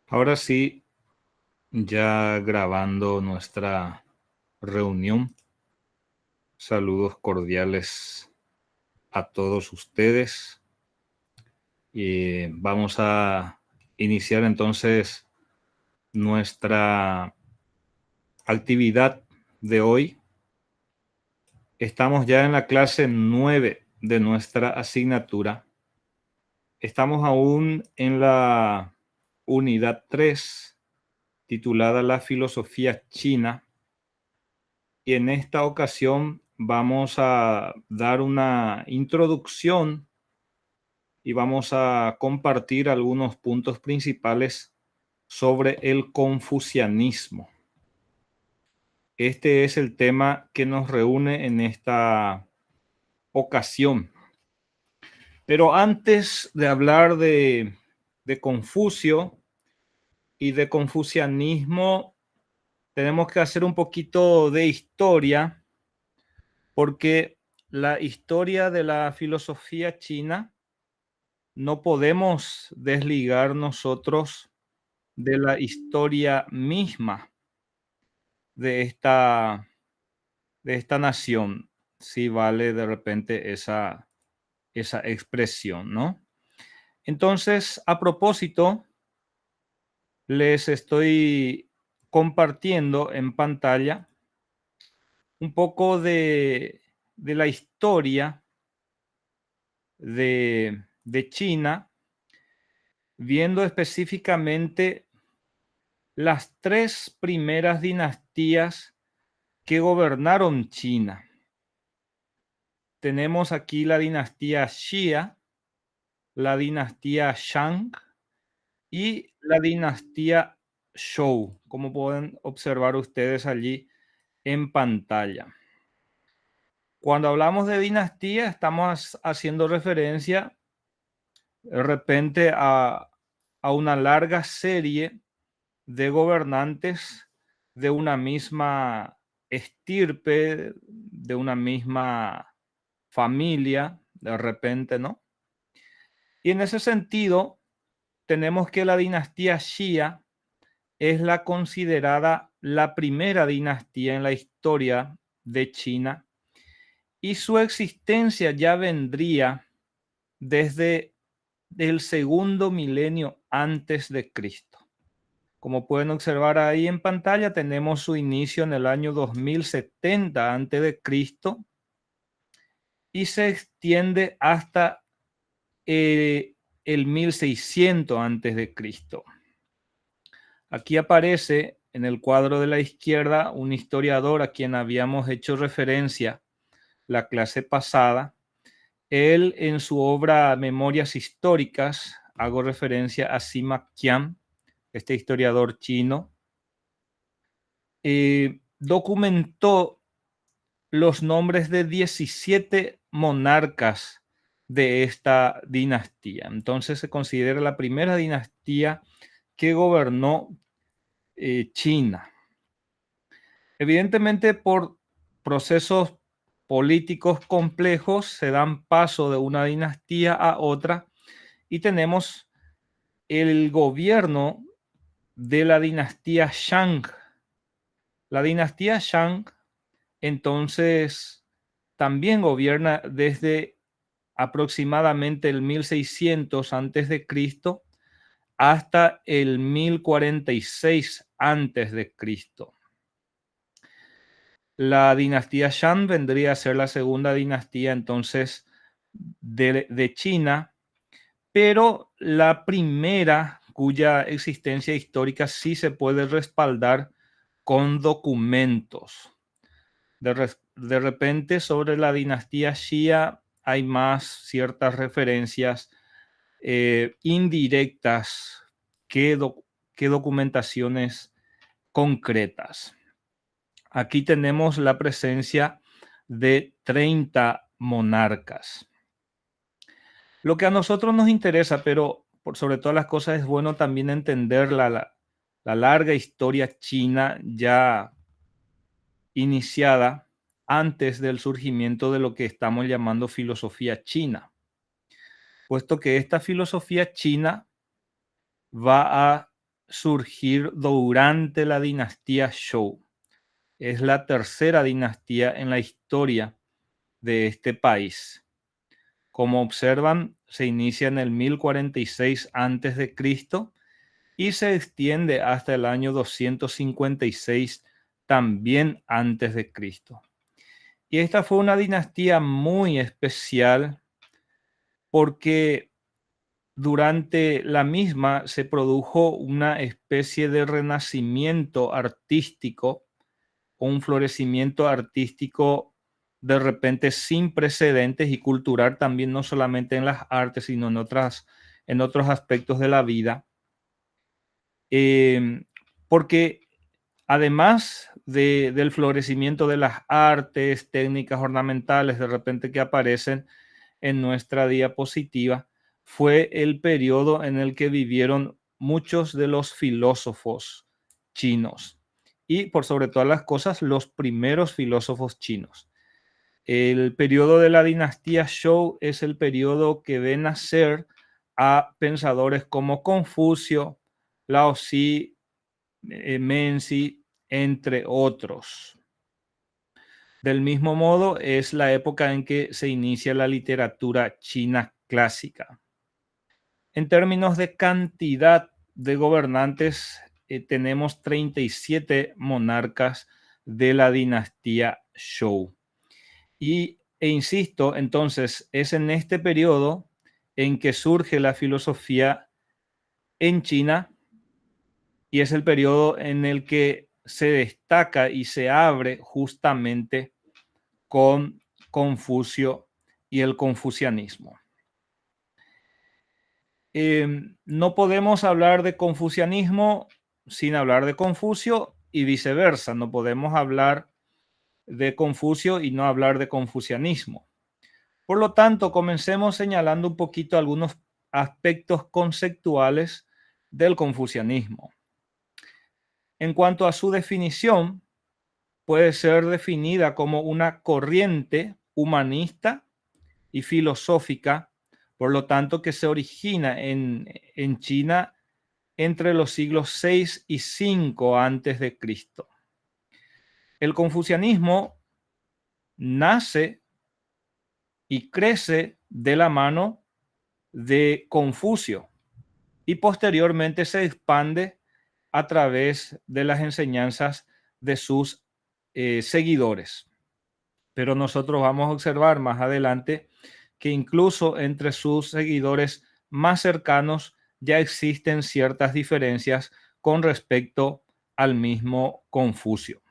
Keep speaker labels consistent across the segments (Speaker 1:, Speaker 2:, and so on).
Speaker 1: Ahora sí, ya grabando nuestra reunión. Saludos cordiales a todos ustedes. Y vamos a iniciar entonces nuestra actividad de hoy. Estamos ya en la clase 9 de nuestra asignatura. Estamos aún en la unidad 3, titulada La filosofía china. Y en esta ocasión vamos a dar una introducción y vamos a compartir algunos puntos principales sobre el confucianismo. Este es el tema que nos reúne en esta ocasión. Pero antes de hablar de Confucio y de confucianismo, tenemos que hacer un poquito de historia, porque la historia de la filosofía china no podemos desligar nosotros de la historia misma de esta nación, si vale de repente esa expresión, ¿no? Entonces, a propósito, les estoy compartiendo en pantalla un poco de la historia de China, viendo específicamente las tres primeras dinastías que gobernaron China. Tenemos aquí la dinastía Xia, la dinastía Shang y la dinastía Zhou, como pueden observar ustedes allí en pantalla. Cuando hablamos de dinastía, estamos haciendo referencia de repente a una larga serie de gobernantes de una misma estirpe, de una misma familia, de repente, ¿no? Y en ese sentido, tenemos que la dinastía Xia es la considerada la primera dinastía en la historia de China, y su existencia ya vendría desde el segundo milenio antes de Cristo. Como pueden observar ahí en pantalla, tenemos su inicio en el año 2070 antes de Cristo y se extiende hasta el 1600 antes de Cristo. Aquí aparece en el cuadro de la izquierda un historiador a quien habíamos hecho referencia la clase pasada. Él, en su obra Memorias Históricas, hago referencia a Sima Qian, este historiador chino, documentó los nombres de 17 monarcas de esta dinastía. Entonces se considera la primera dinastía que gobernó China. Evidentemente, por procesos políticos complejos se dan paso de una dinastía a otra y tenemos el gobierno de la dinastía Shang. La dinastía Shang entonces también gobierna desde aproximadamente el 1600 antes de Cristo hasta el 1046 antes de Cristo. La dinastía Shang vendría a ser la segunda dinastía entonces de China, pero la primera cuya existencia histórica sí se puede respaldar con documentos. De repente, sobre la dinastía Xia hay más ciertas referencias indirectas que documentaciones concretas. Aquí tenemos la presencia de 30 monarcas. Lo que a nosotros nos interesa, pero por sobre todas las cosas es bueno también entender la larga historia china ya iniciada antes del surgimiento de lo que estamos llamando filosofía china, puesto que esta filosofía china va a surgir durante la dinastía Zhou. Es la tercera dinastía en la historia de este país. Como observan, se inicia en el 1046 a.C. y se extiende hasta el año 256 también antes de Cristo. Y esta fue una dinastía muy especial porque durante la misma se produjo una especie de renacimiento artístico, un florecimiento artístico de repente sin precedentes y cultural también, no solamente en las artes, sino en otros aspectos de la vida. Porque además del florecimiento de las artes, técnicas ornamentales de repente que aparecen en nuestra diapositiva, fue el periodo en el que vivieron muchos de los filósofos chinos y por sobre todas las cosas los primeros filósofos chinos. El periodo de la dinastía Zhou es el periodo que ve nacer a pensadores como Confucio, Lao Tzu, Menzi, entre otros. Del mismo modo, es la época en que se inicia la literatura china clásica. En términos de cantidad de gobernantes, tenemos 37 monarcas de la dinastía Zhou. E insisto, entonces, es en este periodo en que surge la filosofía en China y es el periodo en el que se destaca y se abre justamente con Confucio y el confucianismo. No podemos hablar de confucianismo sin hablar de Confucio y viceversa. No podemos hablar de Confucio y no hablar de confucianismo. Por lo tanto, comencemos señalando un poquito algunos aspectos conceptuales del confucianismo. En cuanto a su definición, puede ser definida como una corriente humanista y filosófica, por lo tanto, que se origina en China entre los siglos 6 y 5 antes de Cristo. El confucianismo nace y crece de la mano de Confucio y posteriormente se expande a través de las enseñanzas de sus seguidores. Pero nosotros vamos a observar más adelante que incluso entre sus seguidores más cercanos ya existen ciertas diferencias con respecto al mismo Confucio.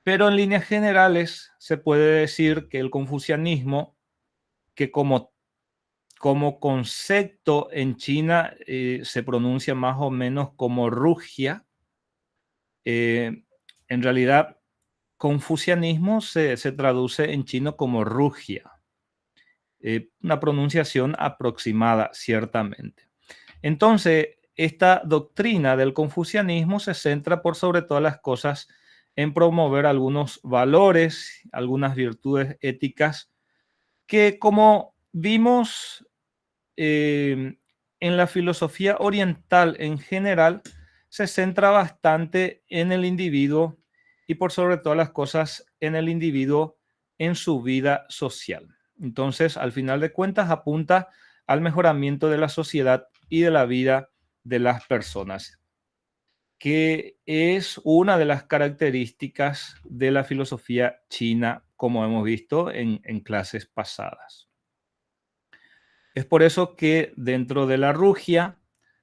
Speaker 1: Pero en líneas generales se puede decir que el confucianismo, que como concepto en China se pronuncia más o menos como rugia, en realidad confucianismo se traduce en chino como rugia, una pronunciación aproximada ciertamente. Entonces, esta doctrina del confucianismo se centra por sobre todas las cosas en promover algunos valores, algunas virtudes éticas que, como vimos en la filosofía oriental en general, se centra bastante en el individuo y por sobre todas las cosas en el individuo en su vida social. Entonces, al final de cuentas, apunta al mejoramiento de la sociedad y de la vida de las personas, que es una de las características de la filosofía china, como hemos visto en clases pasadas. Es por eso que dentro de la rugia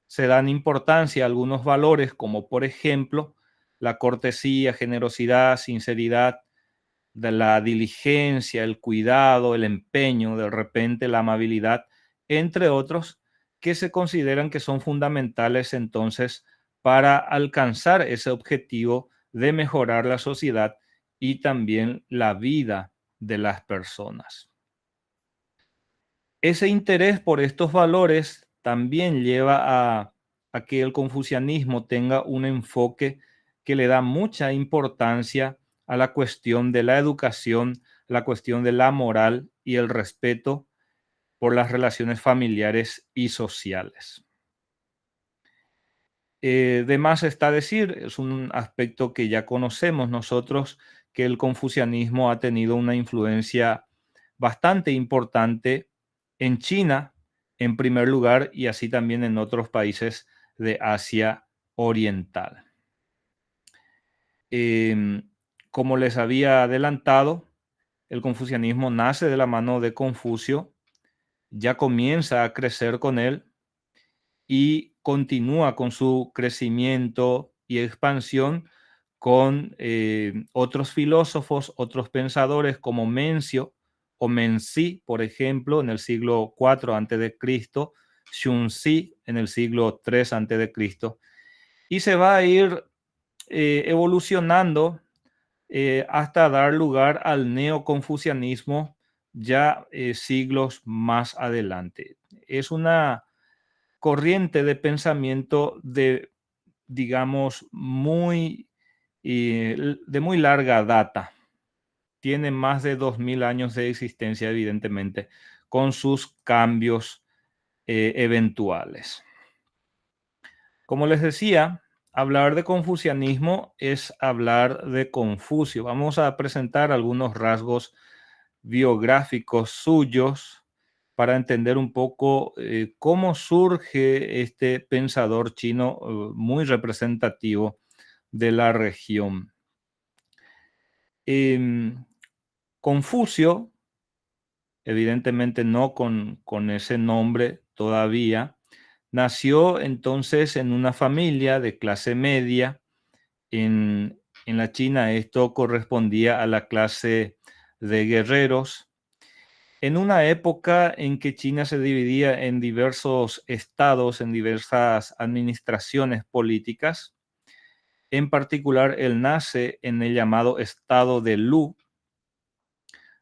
Speaker 1: se dan importancia a algunos valores como por ejemplo la cortesía, generosidad, sinceridad, de la diligencia, el cuidado, el empeño, de repente la amabilidad, entre otros, que se consideran que son fundamentales entonces para alcanzar ese objetivo de mejorar la sociedad y también la vida de las personas. Ese interés por estos valores también lleva a que el confucianismo tenga un enfoque que le da mucha importancia a la cuestión de la educación, la cuestión de la moral y el respeto por las relaciones familiares y sociales. De más está decir, es un aspecto que ya conocemos nosotros, que el confucianismo ha tenido una influencia bastante importante en China, en primer lugar, y así también en otros países de Asia Oriental. Em, Como les había adelantado, el confucianismo nace de la mano de Confucio, ya comienza a crecer con él y continúa con su crecimiento y expansión con otros filósofos, otros pensadores como Mencio o Menzi, por ejemplo, en el siglo IV a.C., Xunzi en el siglo III a.C., y se va a ir evolucionando hasta dar lugar al neoconfucianismo ya siglos más adelante. Es una corriente de pensamiento de, digamos, de muy larga data. Tiene más de 2000 años de existencia, evidentemente, con sus cambios eventuales. Como les decía, hablar de confucianismo es hablar de Confucio. Vamos a presentar algunos rasgos biográficos suyos para entender un poco cómo surge este pensador chino muy representativo de la región. Em, Confucio, evidentemente no con ese nombre todavía, nació entonces en una familia de clase media. En la China esto correspondía a la clase de guerreros, en una época en que China se dividía en diversos estados, en diversas administraciones políticas. En particular, él nace en el llamado estado de Lu.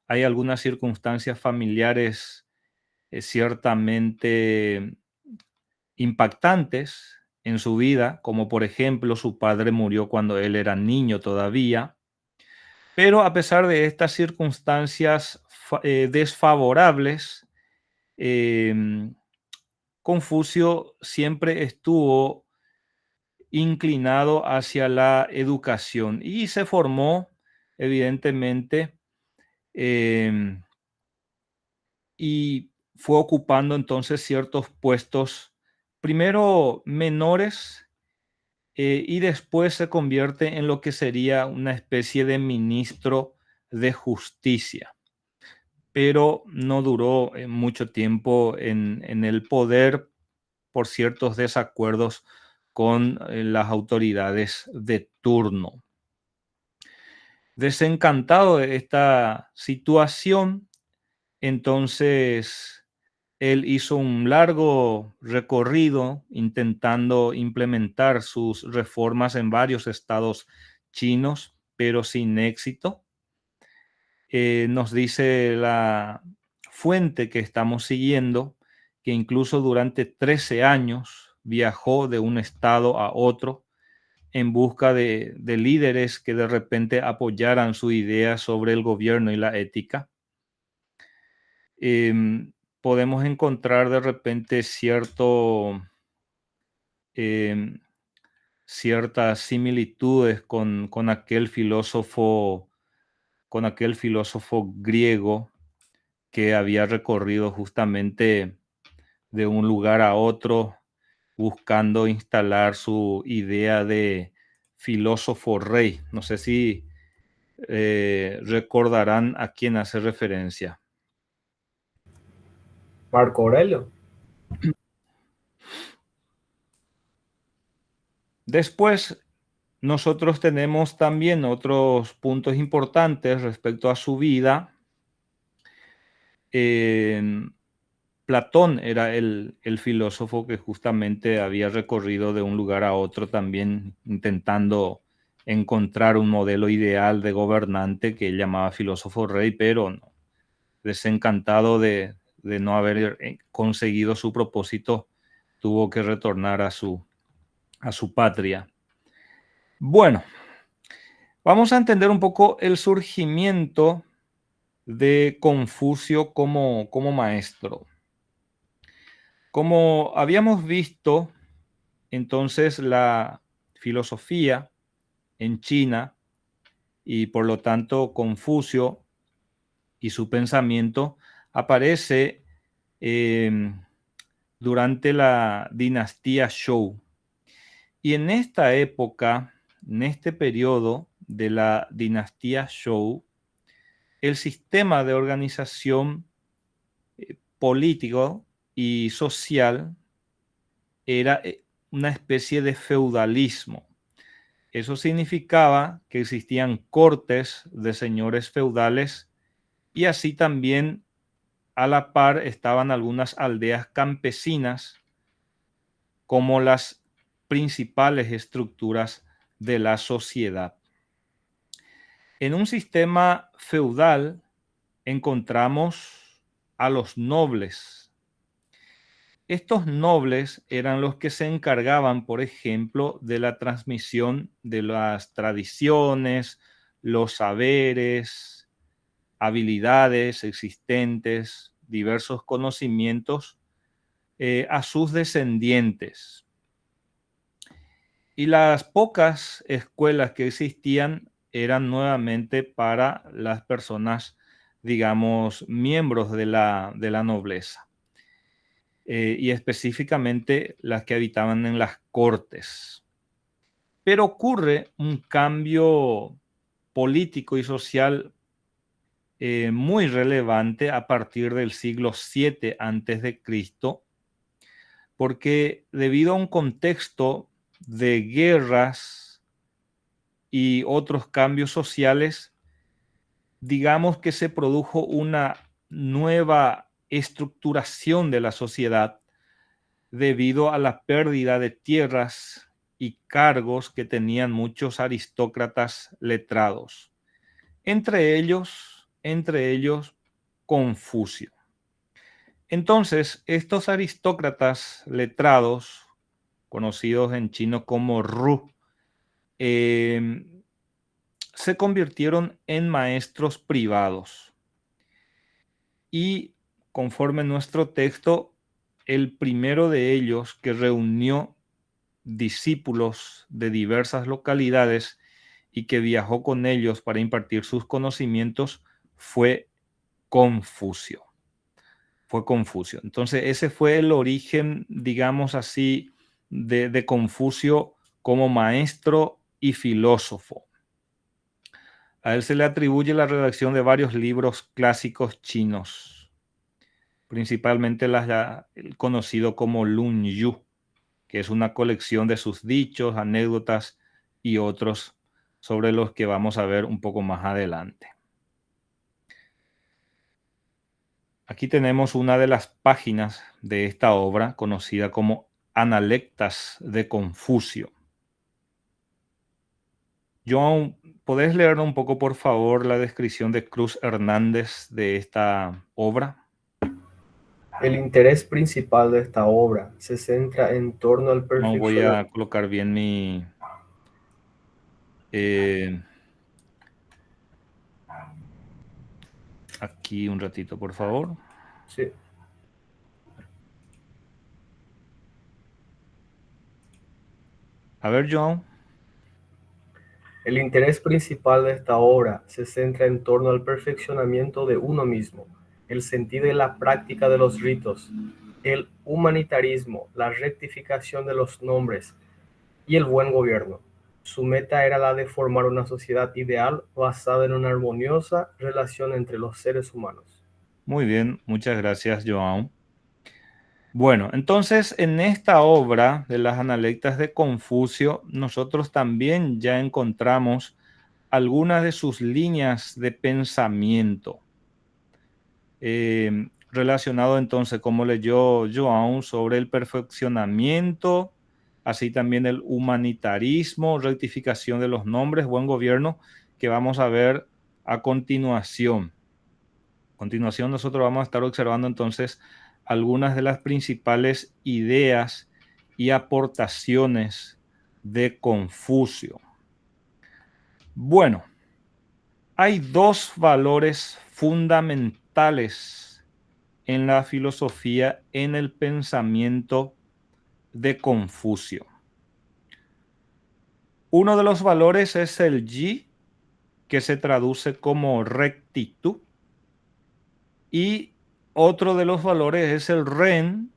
Speaker 1: Hay algunas circunstancias familiares ciertamente impactantes en su vida, como por ejemplo su padre murió cuando él era niño todavía. Pero a pesar de estas circunstancias desfavorables, em, Confucio siempre estuvo inclinado hacia la educación y se formó, evidentemente, em, y fue ocupando entonces ciertos puestos, primero menores, y después se convierte en lo que sería una especie de ministro de justicia, pero no duró mucho tiempo en el poder por ciertos desacuerdos con las autoridades de turno. Desencantado de esta situación, entonces él hizo un largo recorrido intentando implementar sus reformas en varios estados chinos, pero sin éxito. Nos dice la fuente que estamos siguiendo que incluso durante 13 años viajó de un estado a otro en busca de líderes que de repente apoyaran su idea sobre el gobierno y la ética. Podemos encontrar de repente em, ciertas similitudes con aquel filósofo griego que había recorrido justamente de un lugar a otro buscando instalar su idea de filósofo rey. No sé si recordarán a quién hace referencia.
Speaker 2: Marco Aurelio.
Speaker 1: Después, nosotros tenemos también otros puntos importantes respecto a su vida. Eh, Platón era el filósofo que justamente había recorrido de un lugar a otro también intentando encontrar un modelo ideal de gobernante que él llamaba filósofo rey, pero no, desencantado de no haber conseguido su propósito, tuvo que retornar a su patria. Bueno, vamos a entender un poco el surgimiento de Confucio como maestro. Como habíamos visto, entonces la filosofía en China y por lo tanto Confucio y su pensamiento aparece durante la dinastía Zhou. Y en esta época, en este periodo de la dinastía Zhou, el sistema de organización político y social era una especie de feudalismo. Eso significaba que existían cortes de señores feudales y así también a la par estaban algunas aldeas campesinas como las principales estructuras de la sociedad. En un sistema feudal encontramos a los nobles. Estos nobles eran los que se encargaban, por ejemplo, de la transmisión de las tradiciones, los saberes, habilidades existentes, diversos conocimientos a sus descendientes. Y las pocas escuelas que existían eran nuevamente para las personas, digamos, miembros de la nobleza. Y específicamente las que habitaban en las cortes. Pero ocurre un cambio político y social muy relevante a partir del siglo VII a.C., porque debido a un contexto de guerras y otros cambios sociales, digamos que se produjo una nueva estructuración de la sociedad debido a la pérdida de tierras y cargos que tenían muchos aristócratas letrados, entre ellos Confucio. Entonces, estos aristócratas letrados, conocidos en chino como Ru, se convirtieron en maestros privados. Y conforme nuestro texto, el primero de ellos que reunió discípulos de diversas localidades y que viajó con ellos para impartir sus conocimientos fue Confucio. Entonces, ese fue el origen, digamos así, de Confucio como maestro y filósofo. A él se le atribuye la redacción de varios libros clásicos chinos, principalmente el conocido como Lun Yu, que es una colección de sus dichos, anécdotas y otros sobre los que vamos a ver un poco más adelante. Aquí tenemos una de las páginas de esta obra conocida como Analectas de Confucio. Joan, ¿podés leer un poco, por favor, la descripción de Cruz Hernández de esta obra?
Speaker 2: El interés principal de esta obra se centra en torno al
Speaker 1: No voy
Speaker 2: perfeccionamiento.
Speaker 1: a colocar bien mi... aquí un ratito, por favor.
Speaker 2: Sí.
Speaker 1: A ver, Joan.
Speaker 2: El interés principal de esta obra se centra en torno al perfeccionamiento de uno mismo, el sentido y la práctica de los ritos, el humanitarismo, la rectificación de los nombres y el buen gobierno. Su meta era la de formar una sociedad ideal basada en una armoniosa relación entre los seres humanos.
Speaker 1: Muy bien, muchas gracias, Joan. Bueno, entonces en esta obra de las Analectas de Confucio, nosotros también ya encontramos algunas de sus líneas de pensamiento relacionado entonces, como leyó Joan, sobre el perfeccionamiento, así también el humanitarismo, rectificación de los nombres, buen gobierno, que vamos a ver a continuación. A continuación, nosotros vamos a estar observando entonces algunas de las principales ideas y aportaciones de Confucio. Bueno, hay dos valores fundamentales en la filosofía, en el pensamiento de Confucio. Uno de los valores es el yi, que se traduce como rectitud, y otro de los valores es el ren,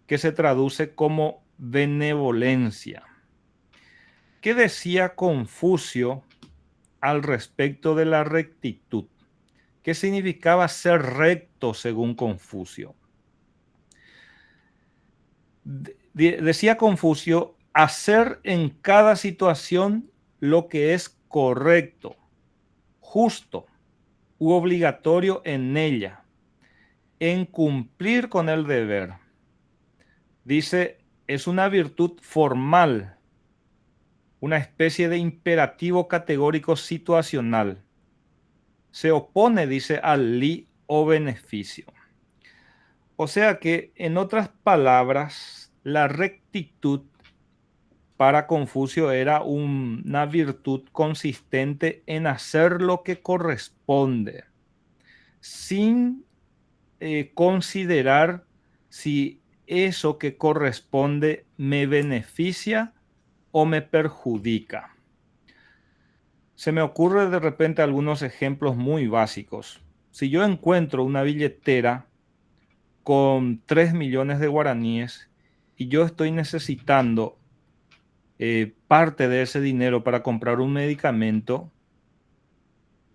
Speaker 1: que se traduce como benevolencia. ¿Qué decía Confucio al respecto de la rectitud? ¿Qué significaba ser recto según Confucio? Decía Confucio, hacer en cada situación lo que es correcto, justo u obligatorio en ella, en cumplir con el deber. Dice, es una virtud formal, una especie de imperativo categórico situacional. Se opone, dice, al li o beneficio. O sea que, en otras palabras, la rectitud para Confucio era una virtud consistente en hacer lo que corresponde, sin considerar si eso que corresponde me beneficia o me perjudica. Se me ocurre de repente algunos ejemplos muy básicos. Si yo encuentro una billetera con 3 millones de guaraníes y yo estoy necesitando parte de ese dinero para comprar un medicamento,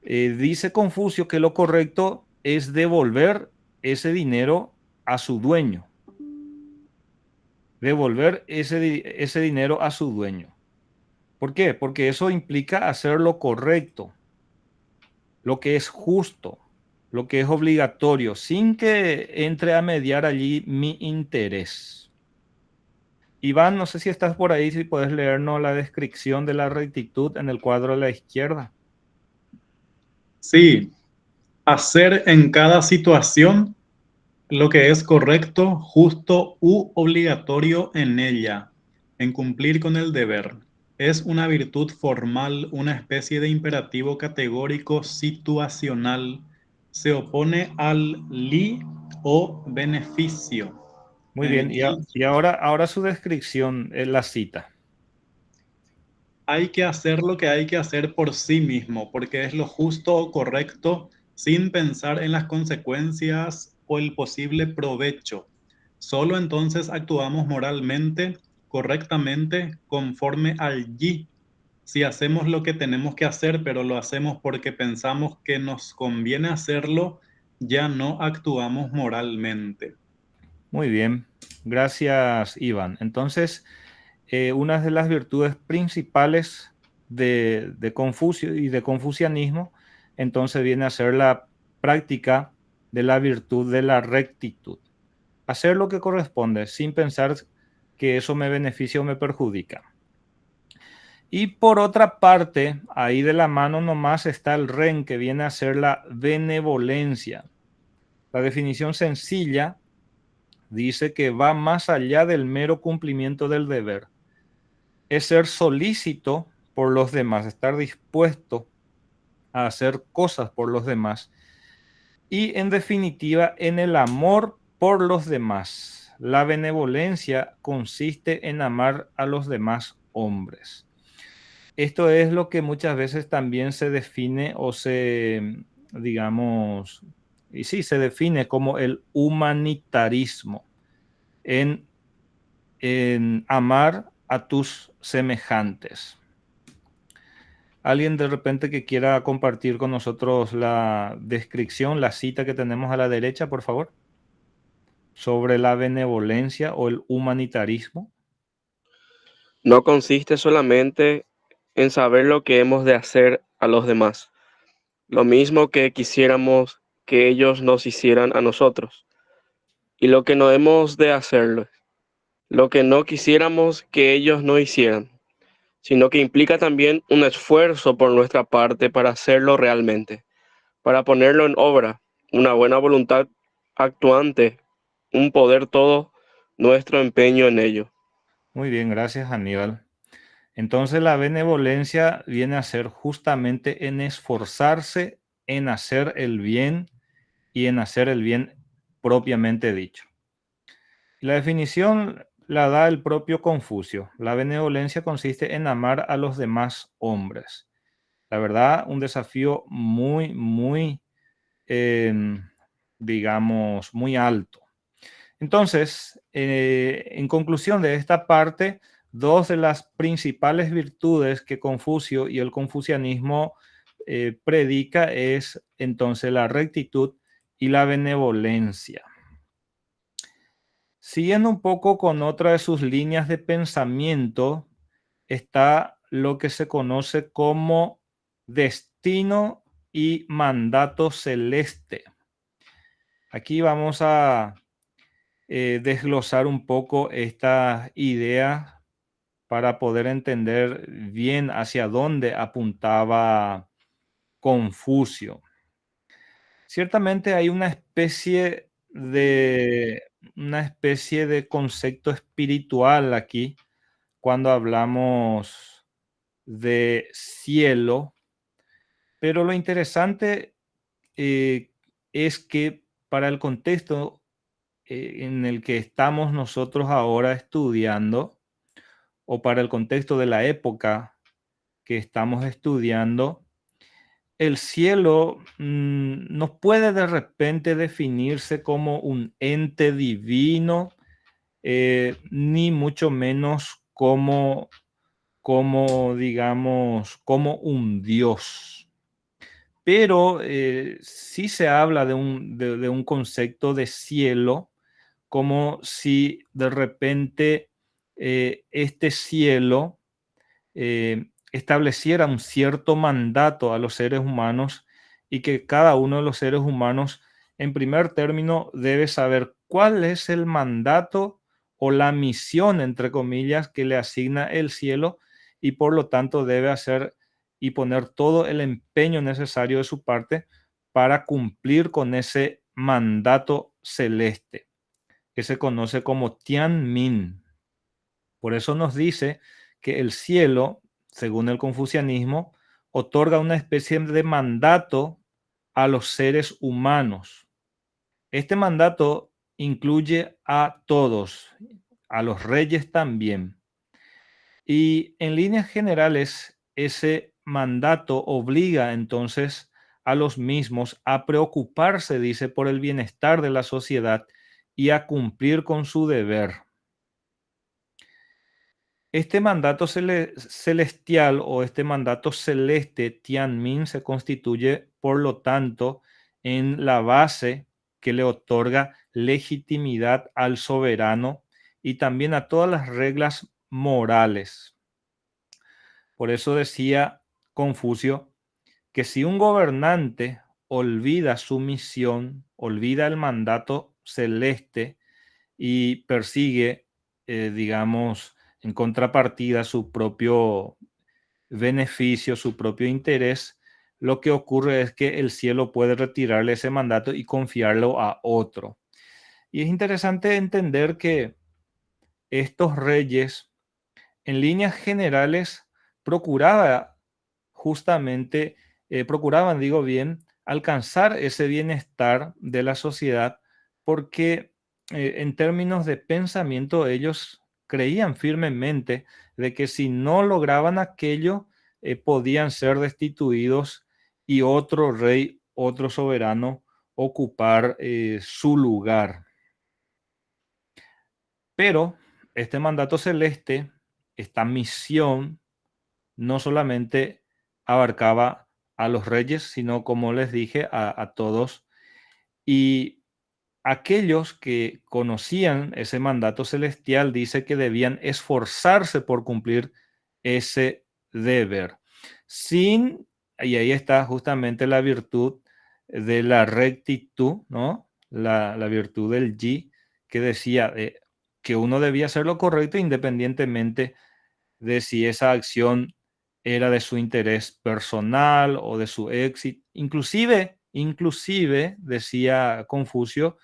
Speaker 1: dice Confucio que lo correcto es devolver ese dinero a su dueño. Devolver ese dinero a su dueño. ¿Por qué? Porque eso implica hacer lo correcto, lo que es justo, lo que es obligatorio, sin que entre a mediar allí mi interés. Iván, no sé si estás por ahí, si puedes leernos la descripción de la rectitud en el cuadro a la izquierda.
Speaker 3: Sí, hacer en cada situación lo que es correcto, justo u obligatorio en ella, en cumplir con el deber. Es una virtud formal, una especie de imperativo categórico situacional. Se opone al li o beneficio.
Speaker 1: Muy bien,
Speaker 3: Y
Speaker 1: y ahora su descripción, la cita.
Speaker 3: hay que hacer lo que hay que hacer por sí mismo, porque es lo justo o correcto, sin pensar en las consecuencias o el posible provecho. Solo entonces actuamos moralmente, correctamente, conforme al yi. Si hacemos lo que tenemos que hacer, pero lo hacemos porque pensamos que nos conviene hacerlo, ya no actuamos moralmente.
Speaker 1: Muy bien, gracias, Iván. Entonces, una de las virtudes principales de Confucio y de confucianismo, entonces viene a ser la práctica de la virtud de la rectitud. Hacer lo que corresponde sin pensar que eso me beneficia o me perjudica. Y por otra parte, ahí de la mano nomás está el ren, que viene a ser la benevolencia. La definición sencilla dice que va más allá del mero cumplimiento del deber. Es ser solícito por los demás, estar dispuesto a hacer cosas por los demás y, en definitiva, en el amor por los demás. La benevolencia consiste en amar a los demás hombres. Esto es lo que muchas veces también se define o se, digamos, y sí, se define como el humanitarismo, en, en amar a tus semejantes. ¿Alguien de repente que quiera compartir con nosotros la descripción, la cita que tenemos a la derecha, por favor? Sobre la benevolencia o el humanitarismo.
Speaker 4: No consiste solamente en saber lo que hemos de hacer a los demás, lo mismo que quisiéramos que ellos nos hicieran a nosotros, y lo que no hemos de hacerlo, lo que no quisiéramos que ellos no hicieran, sino que implica también un esfuerzo por nuestra parte para hacerlo realmente, para ponerlo en obra, una buena voluntad actuante, un poder todo nuestro empeño en ello.
Speaker 1: Muy bien, gracias, Aníbal. Entonces la benevolencia viene a ser justamente en esforzarse en hacer el bien y en hacer el bien propiamente dicho. La definición la da el propio Confucio. La benevolencia consiste en amar a los demás hombres. La verdad, un desafío muy, digamos, muy alto. Entonces, en conclusión de esta parte, dos de las principales virtudes que Confucio y el confucianismo predica es entonces la rectitud y la benevolencia. Siguiendo un poco con otra de sus líneas de pensamiento, está lo que se conoce como destino y mandato celeste. Aquí vamos a desglosar un poco esta idea para poder entender bien hacia dónde apuntaba Confucio. Ciertamente hay una especie de concepto espiritual aquí cuando hablamos de cielo, pero lo interesante eh, es que para el contexto en el que estamos nosotros ahora estudiando, o para el contexto de la época que estamos estudiando, el cielo no puede de repente definirse como un ente divino, ni mucho menos digamos, como un Dios. Pero sí se habla de un concepto de cielo, como si de repente este cielo estableciera un cierto mandato a los seres humanos y que cada uno de los seres humanos, en primer término, debe saber cuál es el mandato o la misión, entre comillas, que le asigna el cielo y por lo tanto debe hacer y poner todo el empeño necesario de su parte para cumplir con ese mandato celeste, que se conoce como Tianmin. Por eso nos dice que el cielo, según el confucianismo, otorga una especie de mandato a los seres humanos. Este mandato incluye a todos, a los reyes también. Y en líneas generales, ese mandato obliga entonces a los mismos a preocuparse, dice, por el bienestar de la sociedad y a cumplir con su deber. Este mandato celestial o este mandato celeste, Tianmin, se constituye, por lo tanto, en la base que le otorga legitimidad al soberano y también a todas las reglas morales. Por eso decía Confucio que si un gobernante olvida su misión, olvida el mandato celeste y persigue, digamos, en contrapartida su propio beneficio, su propio interés, lo que ocurre es que el cielo puede retirarle ese mandato y confiarlo a otro. Y es interesante entender que estos reyes, en líneas generales, procuraban, digo bien, alcanzar ese bienestar de la sociedad porque en términos de pensamiento ellos creían firmemente de que si no lograban aquello, podían ser destituidos y otro rey, otro soberano, ocupar su lugar. Pero este mandato celeste, esta misión, no solamente abarcaba a los reyes, sino, como les dije, a todos. Y aquellos que conocían ese mandato celestial dice que debían esforzarse por cumplir ese deber. Y ahí está justamente la virtud de la rectitud, ¿no? La virtud del Yi, que decía que uno debía hacer lo correcto independientemente de si esa acción era de su interés personal o de su éxito. Inclusive decía Confucio,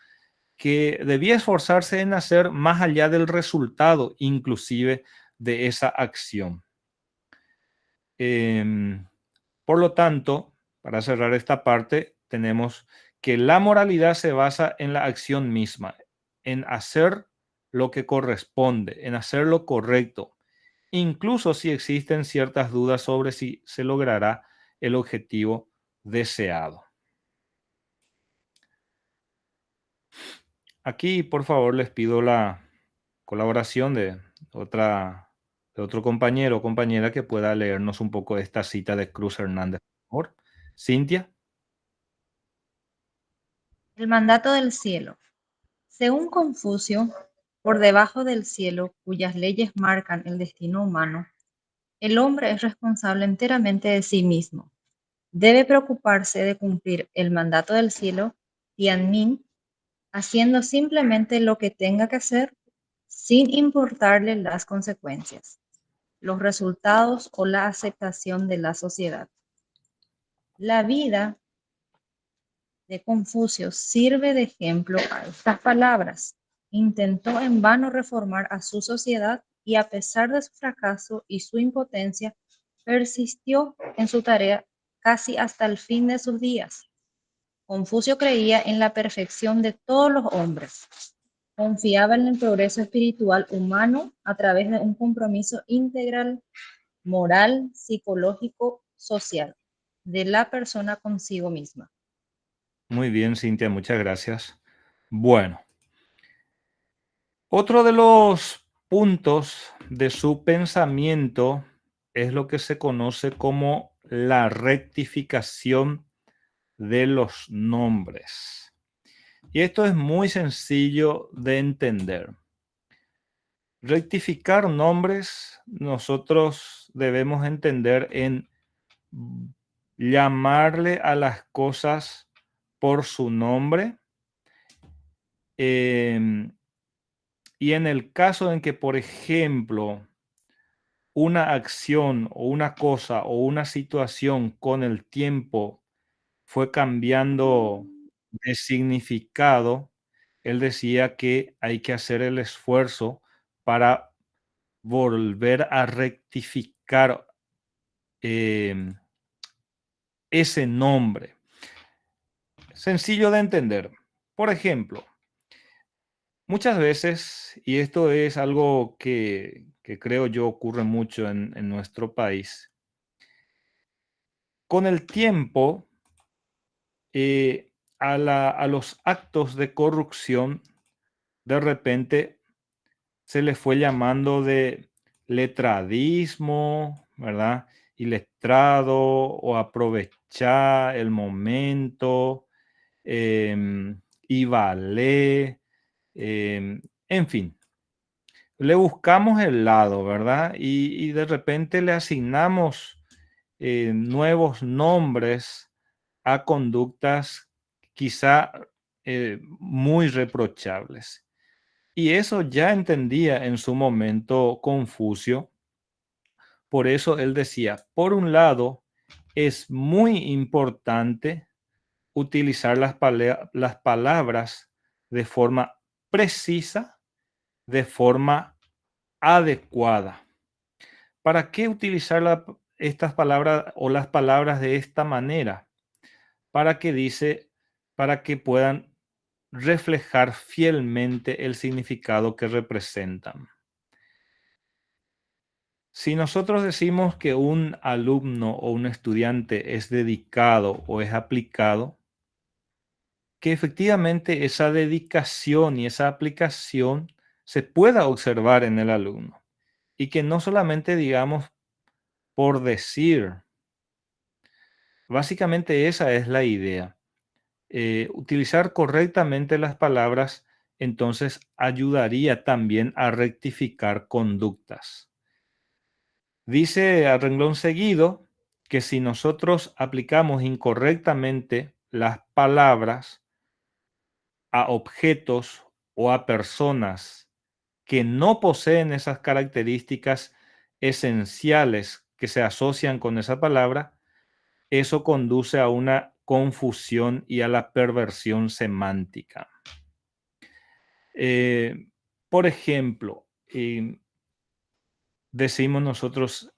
Speaker 1: que debía esforzarse en hacer más allá del resultado, inclusive de esa acción. Por lo tanto, para cerrar esta parte, tenemos que la moralidad se basa en la acción misma, en hacer lo que corresponde, en hacer lo correcto, incluso si existen ciertas dudas sobre si se logrará el objetivo deseado. Aquí, por favor, les pido la colaboración de otro compañero o compañera que pueda leernos un poco esta cita de Cruz Hernández, por favor. Cintia.
Speaker 5: El mandato del cielo. Según Confucio, por debajo del cielo, cuyas leyes marcan el destino humano, el hombre es responsable enteramente de sí mismo. Debe preocuparse de cumplir el mandato del cielo, Tianmin, haciendo simplemente lo que tenga que hacer sin importarle las consecuencias, los resultados o la aceptación de la sociedad. La vida de Confucio sirve de ejemplo a estas palabras. Intentó en vano reformar a su sociedad y a pesar de su fracaso y su impotencia, persistió en su tarea casi hasta el fin de sus días. Confucio creía en la perfección de todos los hombres. Confiaba en el progreso espiritual humano a través de un compromiso integral, moral, psicológico, social, de la persona consigo misma.
Speaker 1: Muy bien, Cintia, muchas gracias. Bueno, otro de los puntos de su pensamiento es lo que se conoce como la rectificación de los nombres. Y esto es muy sencillo de entender. Rectificar nombres, nosotros debemos entender en llamarle a las cosas por su nombre. Y en el caso en que, por ejemplo, una acción o una cosa o una situación con el tiempo fue cambiando de significado, él decía que hay que hacer el esfuerzo para volver a rectificar ese nombre. Sencillo de entender. Por ejemplo, muchas veces, y esto es algo que creo yo ocurre mucho en nuestro país, con el tiempo, a los actos de corrupción, de repente se le fue llamando de letradismo, ¿verdad? Iletrado o aprovechar el momento, y vale, en fin. Le buscamos el lado, ¿verdad? Y de repente le asignamos nuevos nombres a conductas quizá muy reprochables. Y eso ya entendía en su momento Confucio. Por eso él decía, por un lado, es muy importante utilizar las palabras de forma precisa, de forma adecuada. ¿Para qué utilizar estas palabras o las palabras de esta manera? Para que puedan reflejar fielmente el significado que representan. Si nosotros decimos que un alumno o un estudiante es dedicado o es aplicado, que efectivamente esa dedicación y esa aplicación se pueda observar en el alumno y que no solamente digamos por decir. Básicamente esa es la idea. Utilizar correctamente las palabras entonces ayudaría también a rectificar conductas. Dice a renglón seguido que si nosotros aplicamos incorrectamente las palabras a objetos o a personas que no poseen esas características esenciales que se asocian con esa palabra, eso conduce a una confusión y a la perversión semántica. Por ejemplo, decimos nosotros,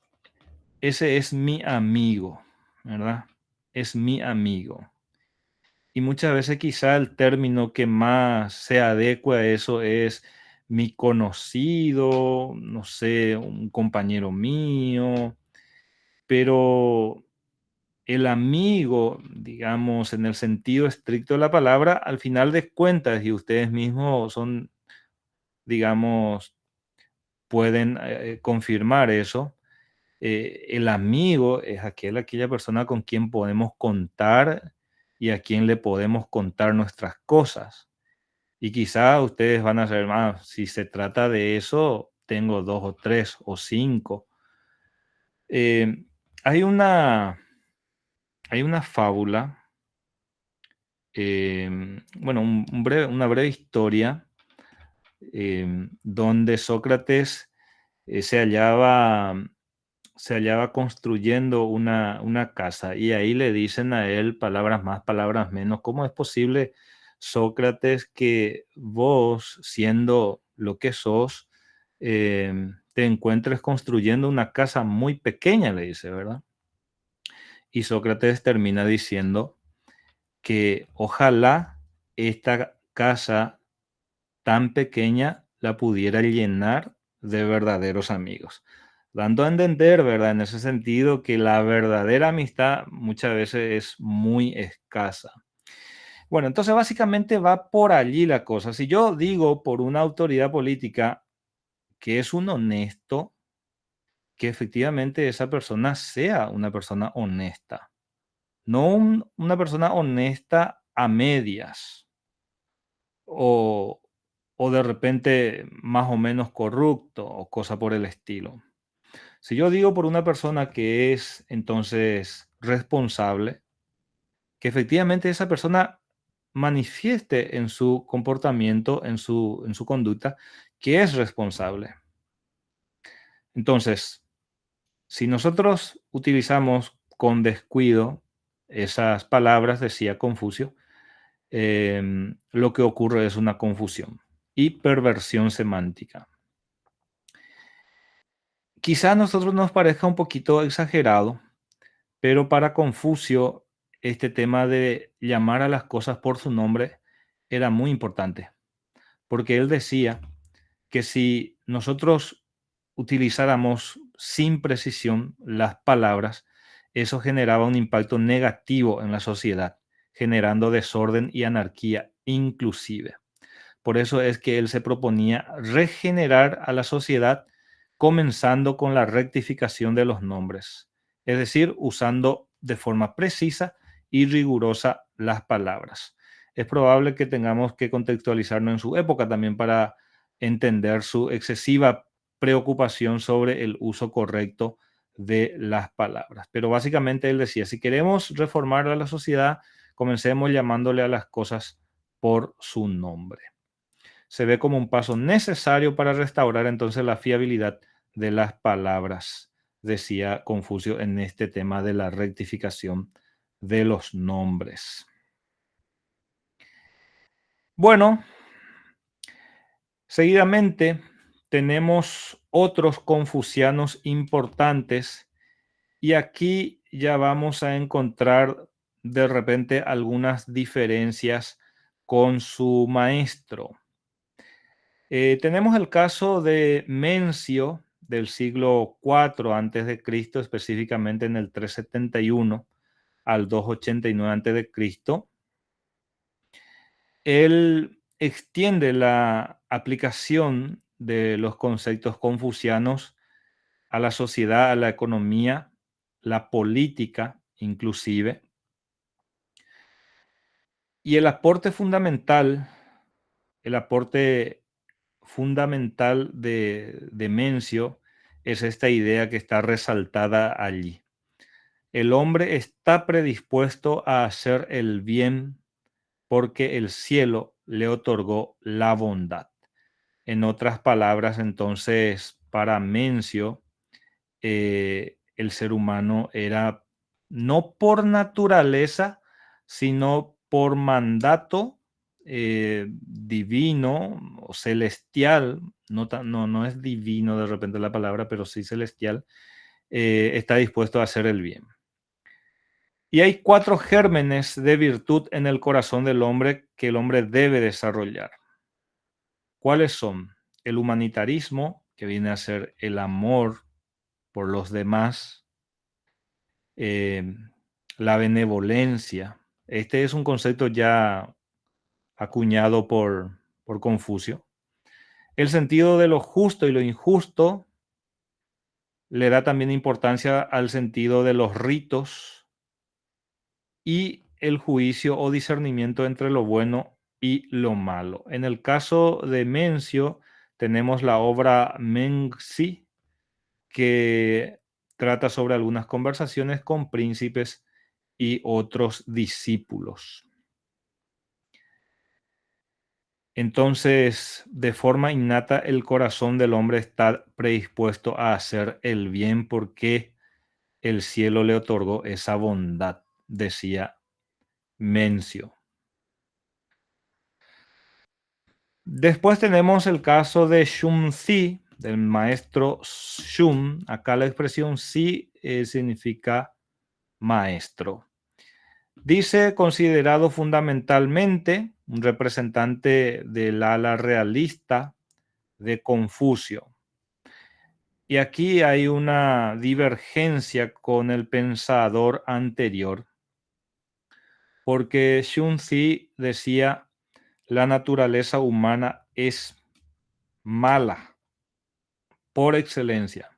Speaker 1: ese es mi amigo, ¿verdad? Es mi amigo. Y muchas veces quizá el término que más se adecua a eso es mi conocido, no sé, un compañero mío, pero el amigo, digamos, en el sentido estricto de la palabra, al final de cuentas, y ustedes mismos son, digamos, pueden confirmar eso, el amigo es aquella persona con quien podemos contar y a quien le podemos contar nuestras cosas. Y quizá ustedes van a saber más, si se trata de eso, tengo 2 o 3 o 5. Eh, hay una fábula, bueno, una breve historia donde Sócrates se hallaba construyendo una casa y ahí le dicen a él palabras más, palabras menos. ¿Cómo es posible, Sócrates, que vos, siendo lo que sos, te encuentres construyendo una casa muy pequeña? Le dice, ¿verdad? Y Sócrates termina diciendo que ojalá esta casa tan pequeña la pudiera llenar de verdaderos amigos. Dando a entender, ¿verdad? En ese sentido, que la verdadera amistad muchas veces es muy escasa. Bueno, entonces básicamente va por allí la cosa. Si yo digo por una autoridad política que es un honesto, que efectivamente esa persona sea una persona honesta, no una persona honesta a medias o, o de repente más o menos corrupto o cosa por el estilo. Si yo digo por una persona que es entonces responsable, que efectivamente esa persona manifieste en su comportamiento, en su conducta, que es responsable. Entonces, si nosotros utilizamos con descuido esas palabras, decía Confucio, lo que ocurre es una confusión y perversión semántica. Quizá a nosotros nos parezca un poquito exagerado, pero para Confucio este tema de llamar a las cosas por su nombre era muy importante, porque él decía que si nosotros utilizáramos sin precisión las palabras, eso generaba un impacto negativo en la sociedad, generando desorden y anarquía inclusive. Por eso es que él se proponía regenerar a la sociedad comenzando con la rectificación de los nombres, es decir, usando de forma precisa y rigurosa las palabras. Es probable que tengamos que contextualizarnos en su época también para entender su excesiva preocupación sobre el uso correcto de las palabras. Pero básicamente él decía, si queremos reformar a la sociedad, comencemos llamándole a las cosas por su nombre. Se ve como un paso necesario para restaurar entonces la fiabilidad de las palabras, decía Confucio en este tema de la rectificación de los nombres. Bueno, seguidamente tenemos otros confucianos importantes y aquí ya vamos a encontrar de repente algunas diferencias con su maestro. Tenemos el caso de Mencio del siglo IV antes de Cristo, específicamente en el 371 al 289 antes de Cristo. Él extiende la aplicación de los conceptos confucianos a la sociedad, a la economía, la política, inclusive. Y el aporte fundamental de Mencio es esta idea que está resaltada allí. El hombre está predispuesto a hacer el bien porque el cielo le otorgó la bondad. En otras palabras, entonces, para Mencio, el ser humano era no por naturaleza, sino por mandato divino o celestial, no es divino de repente la palabra, pero sí celestial, está dispuesto a hacer el bien. Y hay 4 gérmenes de virtud en el corazón del hombre que el hombre debe desarrollar. ¿Cuáles son? el humanitarismo, que viene a ser el amor por los demás, la benevolencia. Este es un concepto ya acuñado por Confucio. El sentido de lo justo y lo injusto le da también importancia al sentido de los ritos y el juicio o discernimiento entre lo bueno y lo malo. En el caso de Mencio, tenemos la obra Menci, que trata sobre algunas conversaciones con príncipes y otros discípulos. Entonces, de forma innata, el corazón del hombre está predispuesto a hacer el bien porque el cielo le otorgó esa bondad, decía Mencio. Después tenemos el caso de Xunzi, del maestro Xun. Acá la expresión Zi significa maestro. Dice, considerado fundamentalmente un representante del ala realista de Confucio. Y aquí hay una divergencia con el pensador anterior, porque Xunzi decía, la naturaleza humana es mala por excelencia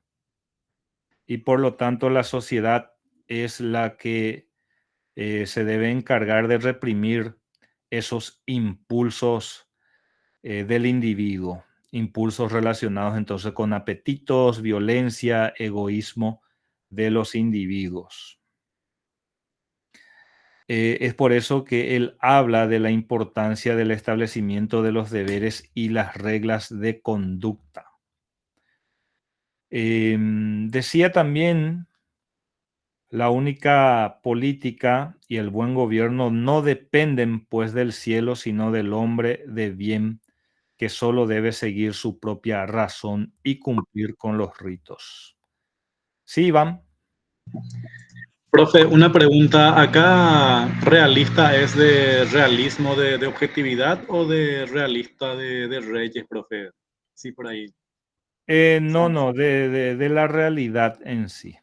Speaker 1: y por lo tanto la sociedad es la que se debe encargar de reprimir esos impulsos del individuo, impulsos relacionados entonces con apetitos, violencia, egoísmo de los individuos. Es por eso que él habla de la importancia del establecimiento de los deberes y las reglas de conducta. Decía también, la única política y el buen gobierno no dependen pues del cielo, sino del hombre de bien, que solo debe seguir su propia razón y cumplir con los ritos. Sí, Iván.
Speaker 3: Profe, una pregunta. ¿Acá realista es de realismo de objetividad o de realista de Reyes, profe? Sí, por ahí.
Speaker 1: No, de la realidad en sí.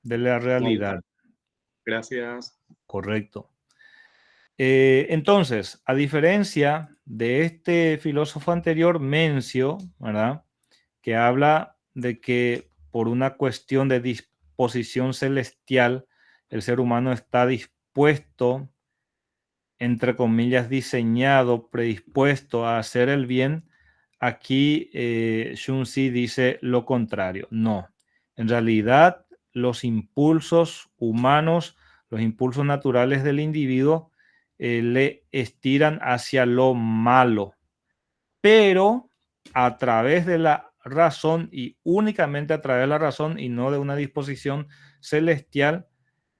Speaker 1: De la realidad.
Speaker 3: Gracias.
Speaker 1: Correcto. Entonces, a diferencia de este filósofo anterior, Mencio, ¿verdad?, que habla de que por una cuestión de disposición celestial, el ser humano está dispuesto, entre comillas, diseñado, predispuesto a hacer el bien. Aquí Xunzi dice lo contrario. No, en realidad los impulsos humanos, los impulsos naturales del individuo le estiran hacia lo malo, pero a través de la razón y únicamente a través de la razón y no de una disposición celestial,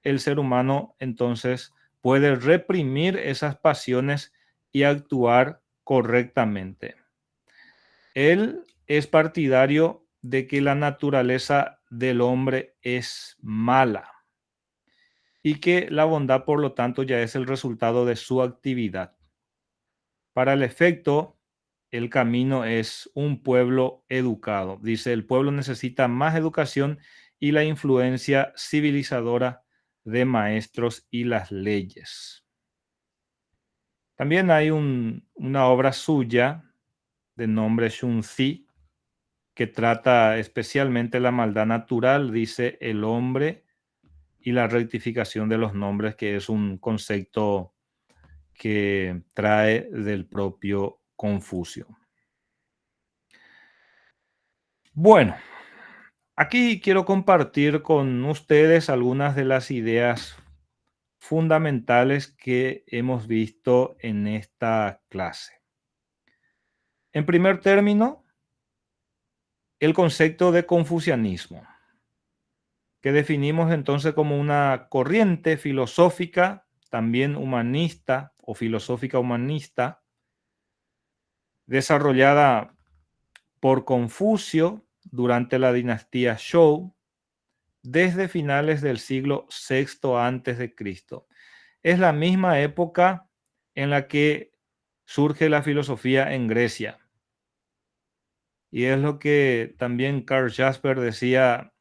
Speaker 1: el ser humano entonces puede reprimir esas pasiones y actuar correctamente. Él es partidario de que la naturaleza del hombre es mala y que la bondad, por lo tanto, ya es el resultado de su actividad. Para el efecto, el camino es un pueblo educado. Dice, el pueblo necesita más educación y la influencia civilizadora de maestros y las leyes. También hay una obra suya de nombre Xunzi que trata especialmente la maldad natural, dice el hombre y la rectificación de los nombres, que es un concepto que trae del propio Confucio. Bueno, aquí quiero compartir con ustedes algunas de las ideas fundamentales que hemos visto en esta clase. En primer término, el concepto de confucianismo, que definimos entonces como una corriente filosófica, también humanista o filosófica humanista, desarrollada por Confucio durante la dinastía Zhou desde finales del siglo VI antes de Cristo. Es la misma época en la que surge la filosofía en Grecia. y es lo que también Karl Jasper decía,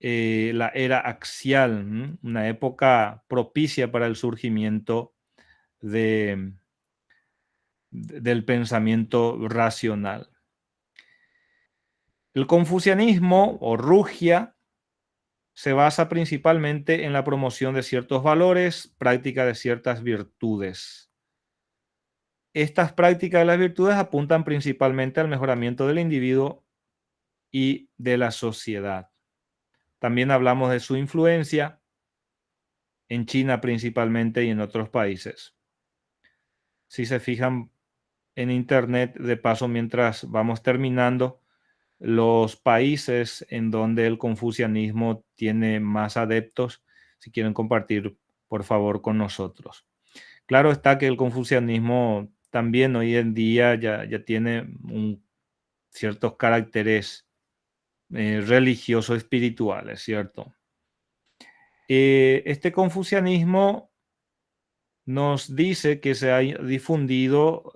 Speaker 1: la era axial, una época propicia para el surgimiento del pensamiento racional. El confucianismo o rugia se basa principalmente en la promoción de ciertos valores, práctica de ciertas virtudes. Estas prácticas de las virtudes apuntan principalmente al mejoramiento del individuo y de la sociedad. También hablamos de su influencia en China principalmente y en otros países. Si se fijan en internet, de paso, mientras vamos terminando, los países en donde el confucianismo tiene más adeptos, si quieren compartir, por favor, con nosotros. Claro está que el confucianismo también hoy en día ya tiene ciertos caracteres religiosos espirituales, ¿cierto? Este confucianismo nos dice que se ha difundido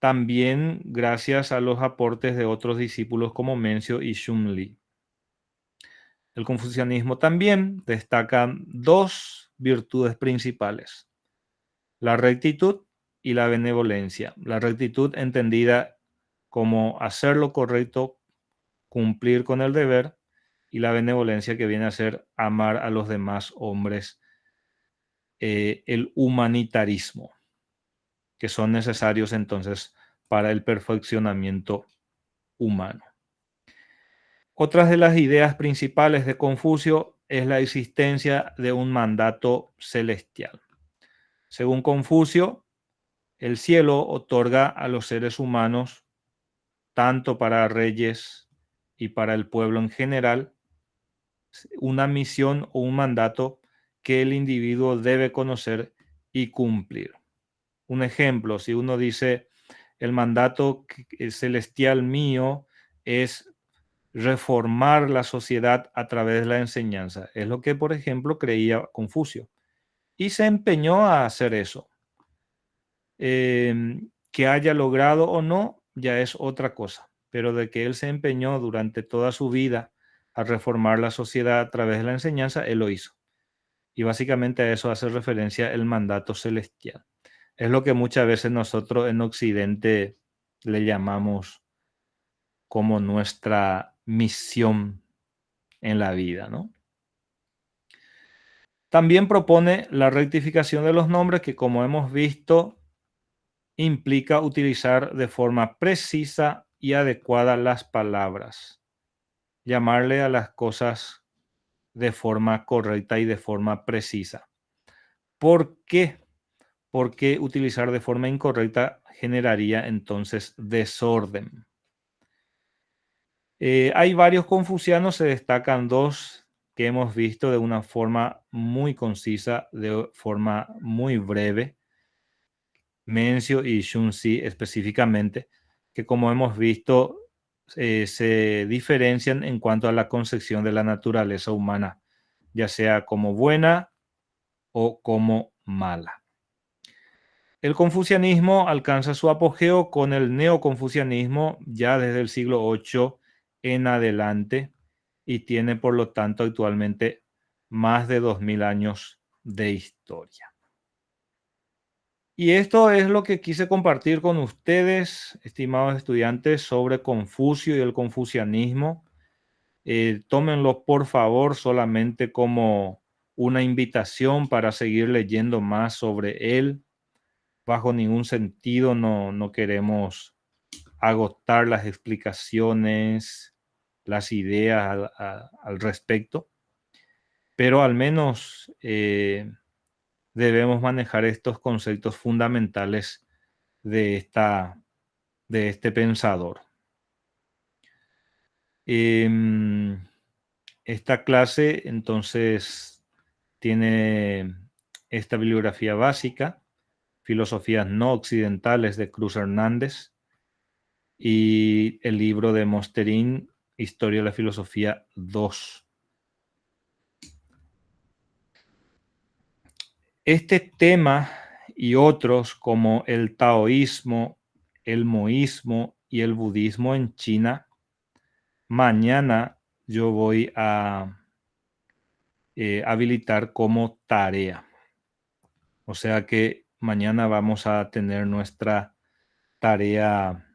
Speaker 1: también gracias a los aportes de otros discípulos como Mencio y Xunli. El confucianismo también destaca dos virtudes principales: la rectitud y la benevolencia. La rectitud entendida como hacer lo correcto, cumplir con el deber, y la benevolencia, que viene a ser amar a los demás hombres, el humanitarismo, que son necesarios entonces para el perfeccionamiento humano. Otras de las ideas principales de Confucio es la existencia de un mandato celestial. Según Confucio, el cielo otorga a los seres humanos, tanto para reyes y para el pueblo en general, una misión o un mandato que el individuo debe conocer y cumplir. Un ejemplo, si uno dice, el mandato celestial mío es reformar la sociedad a través de la enseñanza. Es lo que, por ejemplo, creía Confucio. Y se empeñó a hacer eso. Que haya logrado o no, ya es otra cosa. Pero de que él se empeñó durante toda su vida a reformar la sociedad a través de la enseñanza, él lo hizo. Y básicamente a eso hace referencia el mandato celestial. Es lo que muchas veces nosotros en Occidente le llamamos como nuestra misión en la vida, ¿no? También propone la rectificación de los nombres, que, como hemos visto, implica utilizar de forma precisa y adecuada las palabras, llamarle a las cosas de forma correcta y de forma precisa. ¿Por qué? Porque utilizar de forma incorrecta generaría entonces desorden. Hay varios confucianos, se destacan dos que hemos visto de una forma muy concisa, de forma muy breve, Mencio y Xunzi específicamente, que, como hemos visto, se diferencian en cuanto a la concepción de la naturaleza humana, ya sea como buena o como mala. El confucianismo alcanza su apogeo con el neoconfucianismo ya desde el siglo VIII en adelante, y tiene, por lo tanto, actualmente más de 2000 años de historia. Y esto es lo que quise compartir con ustedes, estimados estudiantes, sobre Confucio y el confucianismo. Tómenlo, por favor, solamente como una invitación para seguir leyendo más sobre él. Bajo ningún sentido no queremos agotar las explicaciones, las ideas al respecto, pero al menos debemos manejar estos conceptos fundamentales de este pensador. Esta clase entonces tiene esta bibliografía básica: Filosofías no occidentales, de Cruz Hernández, y el libro de Mosterin, Historia de la Filosofía 2. Este tema y otros como el taoísmo, el moísmo y el budismo en China, mañana yo voy a habilitar como tarea. O sea que mañana vamos a tener nuestra tarea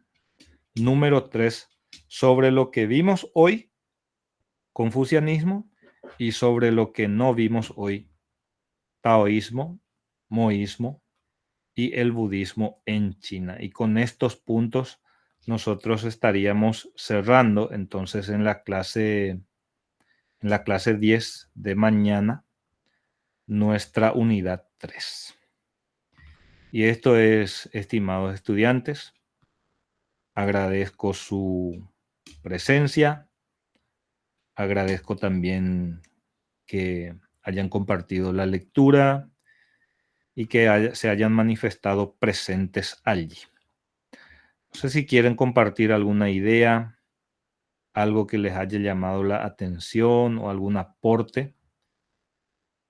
Speaker 1: número 3 sobre lo que vimos hoy, confucianismo, y sobre lo que no vimos hoy, taoísmo, moísmo y el budismo en China. Y con estos puntos nosotros estaríamos cerrando entonces en la clase 10 de mañana nuestra unidad 3. Y esto es, estimados estudiantes, agradezco su presencia, agradezco también que hayan compartido la lectura y que se hayan manifestado presentes allí. No sé si quieren compartir alguna idea, algo que les haya llamado la atención o algún aporte.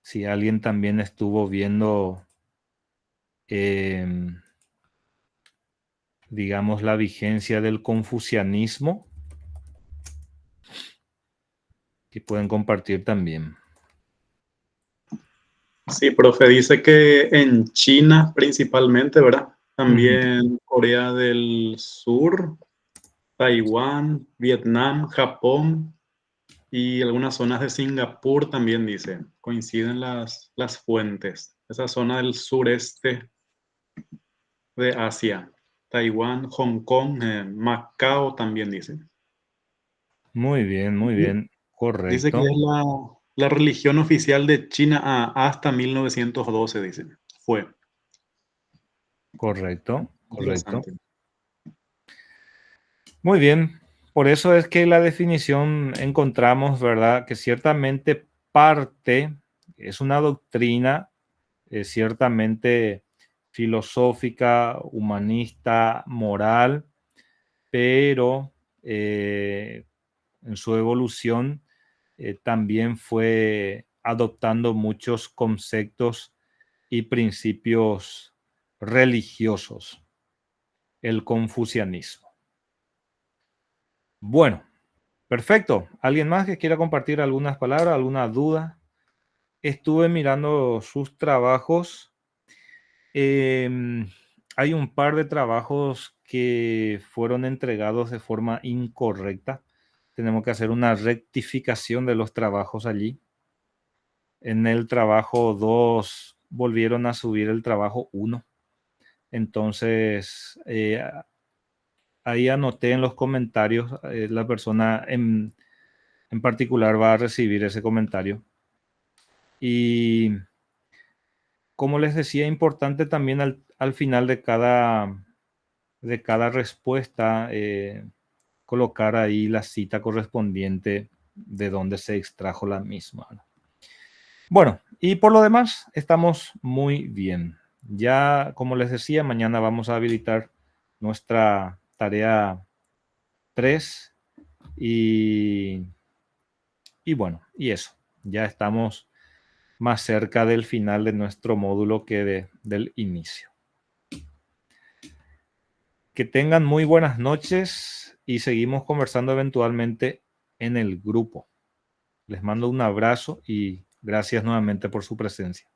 Speaker 1: Si alguien también estuvo viendo, digamos, la vigencia del confucianismo, que pueden compartir también.
Speaker 3: Sí, profe, dice que en China principalmente, ¿verdad? También Corea del Sur, Taiwán, Vietnam, Japón y algunas zonas de Singapur también dice. Coinciden las fuentes. Esa zona del sureste de Asia. Taiwán, Hong Kong, Macao también dice.
Speaker 1: Muy bien, correcto.
Speaker 3: Dice que es la religión oficial de China hasta 1912, dice. Fue.
Speaker 1: Correcto.
Speaker 3: Interesante.
Speaker 1: Muy bien. Por eso es que la definición encontramos, ¿verdad? Que ciertamente parte, es una doctrina ciertamente filosófica, humanista, moral, pero en su evolución también fue adoptando muchos conceptos y principios religiosos, el confucianismo. Bueno, perfecto. ¿Alguien más que quiera compartir algunas palabras, alguna duda? Estuve mirando sus trabajos. Hay un par de trabajos que fueron entregados de forma incorrecta. Tenemos que hacer una rectificación de los trabajos allí. En el trabajo 2 volvieron a subir el trabajo 1. Entonces, ahí anoté en los comentarios, la persona en particular va a recibir ese comentario. Y como les decía, importante también al final de cada respuesta colocar ahí la cita correspondiente de donde se extrajo la misma. Bueno, y por lo demás estamos muy bien. Ya, como les decía, mañana vamos a habilitar nuestra tarea 3 y bueno, y eso. Ya estamos más cerca del final de nuestro módulo que del inicio. Que tengan muy buenas noches y seguimos conversando eventualmente en el grupo. Les mando un abrazo y gracias nuevamente por su presencia.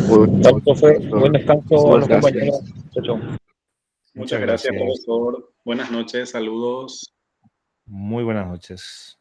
Speaker 6: Buen descanso a los compañeros.
Speaker 3: Muchas gracias, profesor. Buenas noches, saludos.
Speaker 1: Muy buenas noches.